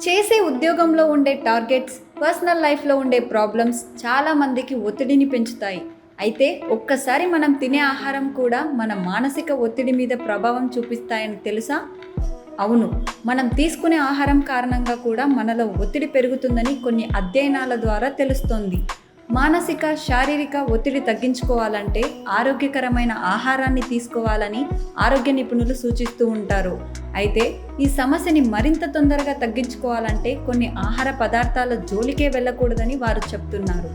చేసే ఉద్యోగంలో ఉండే టార్గెట్స్, పర్సనల్ లైఫ్లో ఉండే ప్రాబ్లమ్స్ చాలా మందికి ఒత్తిడిని పెంచుతాయి. అయితే ఒక్కసారి మనం తినే ఆహారం కూడా మన మానసిక ఒత్తిడి మీద ప్రభావం చూపిస్తాయని తెలుసా? అవును, మనం తీసుకునే ఆహారం కారణంగా కూడా మనలో ఒత్తిడి పెరుగుతుందని కొన్ని అధ్యయనాల ద్వారా తెలుస్తోంది. మానసిక, శారీరక ఒత్తిడి తగ్గించుకోవాలంటే ఆరోగ్యకరమైన ఆహారాన్ని తీసుకోవాలని ఆరోగ్య నిపుణులు సూచిస్తూ ఉంటారు. అయితే ఈ సమస్యని మరింత తొందరగా తగ్గించుకోవాలంటే కొన్ని ఆహార పదార్థాల జోలికే వెళ్ళకూడదని వారు చెప్తున్నారు.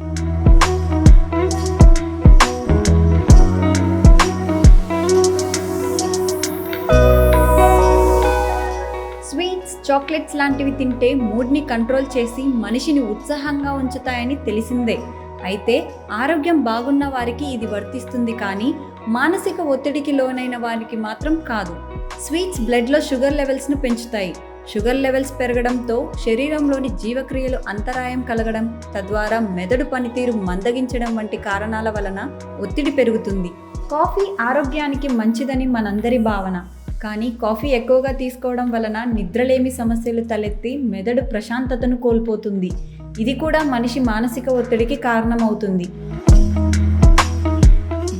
స్వీట్స్, చాక్లెట్స్ లాంటివి తింటే మూడ్ని కంట్రోల్ చేసి మనిషిని ఉత్సాహంగా ఉంచుతాయని తెలిసిందే. అయితే ఆరోగ్యం బాగున్న వారికి ఇది వర్తిస్తుంది, కానీ మానసిక ఒత్తిడికి లోనైన వారికి మాత్రం కాదు. స్వీట్స్ బ్లడ్లో షుగర్ లెవెల్స్ను పెంచుతాయి. షుగర్ లెవెల్స్ పెరగడంతో శరీరంలోని జీవక్రియలు అంతరాయం కలగడం, తద్వారా మెదడు పనితీరు మందగించడం వంటి కారణాల వలన ఒత్తిడి పెరుగుతుంది. కాఫీ ఆరోగ్యానికి మంచిదని మనందరి భావన. కానీ కాఫీ ఎక్కువగా తీసుకోవడం వలన నిద్రలేమి సమస్యలు తలెత్తి మెదడు ప్రశాంతతను కోల్పోతుంది. ఇది కూడా మనిషి మానసిక ఒత్తిడికి కారణమవుతుంది.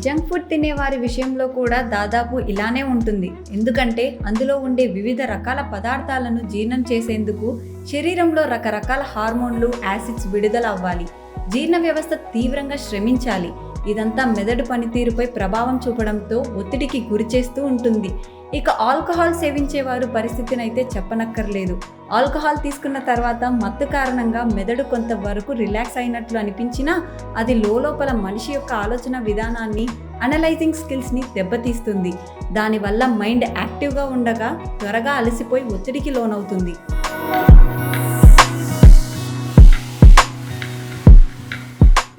జంక్ ఫుడ్ తినే వారి విషయంలో కూడా దాదాపు ఇలానే ఉంటుంది. ఎందుకంటే అందులో ఉండే వివిధ రకాల పదార్థాలను జీర్ణం చేసేందుకు శరీరంలో రకరకాల హార్మోన్లు, యాసిడ్స్ విడుదల అవ్వాలి. జీర్ణ వ్యవస్థ తీవ్రంగా శ్రమించాలి. ఇదంతా మెదడు పనితీరుపై ప్రభావం చూపడంతో ఒత్తిడికి గురి చేస్తూ ఉంటుంది. ఇక ఆల్కహాల్ సేవించేవారు పరిస్థితిని అయితే చెప్పనక్కర్లేదు. ఆల్కహాల్ తీసుకున్న తర్వాత మత్తు కారణంగా మెదడు కొంతవరకు రిలాక్స్ అయినట్లు అనిపించినా అది లోపల మనిషి యొక్క ఆలోచన విధానాన్ని, అనలైజింగ్ స్కిల్స్ని దెబ్బతీస్తుంది. దానివల్ల మైండ్ యాక్టివ్గా ఉండగా త్వరగా అలసిపోయి ఒత్తిడికి లోనవుతుంది.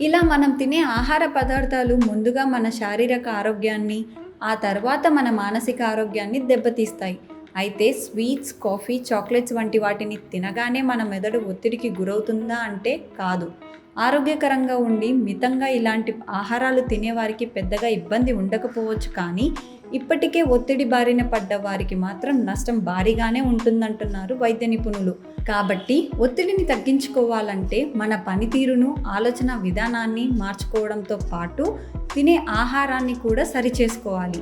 ఇలా మనం తినే ఆహార పదార్థాలు ముందుగా మన శారీరక ఆరోగ్యాన్ని, ఆ తర్వాత మన మానసిక ఆరోగ్యాన్ని దెబ్బతీస్తాయి. అయితే స్వీట్స్, కాఫీ, చాక్లెట్స్ వంటి వాటిని తినగానే మన మెదడు ఒత్తిడికి గురవుతుందా అంటే కాదు. ఆరోగ్యకరంగా ఉండి మితంగా ఇలాంటి ఆహారాలు తినేవారికి పెద్దగా ఇబ్బంది ఉండకపోవచ్చు, కానీ ఇప్పటికే ఒత్తిడి బారిన పడ్డ వారికి మాత్రం నష్టం భారీగానే ఉంటుందంటున్నారు వైద్య నిపుణులు. కాబట్టి ఒత్తిడిని తగ్గించుకోవాలంటే మన పనితీరును, ఆలోచన విధానాన్ని మార్చుకోవడంతో పాటు తినే ఆహారాన్ని కూడా సరిచేసుకోవాలి.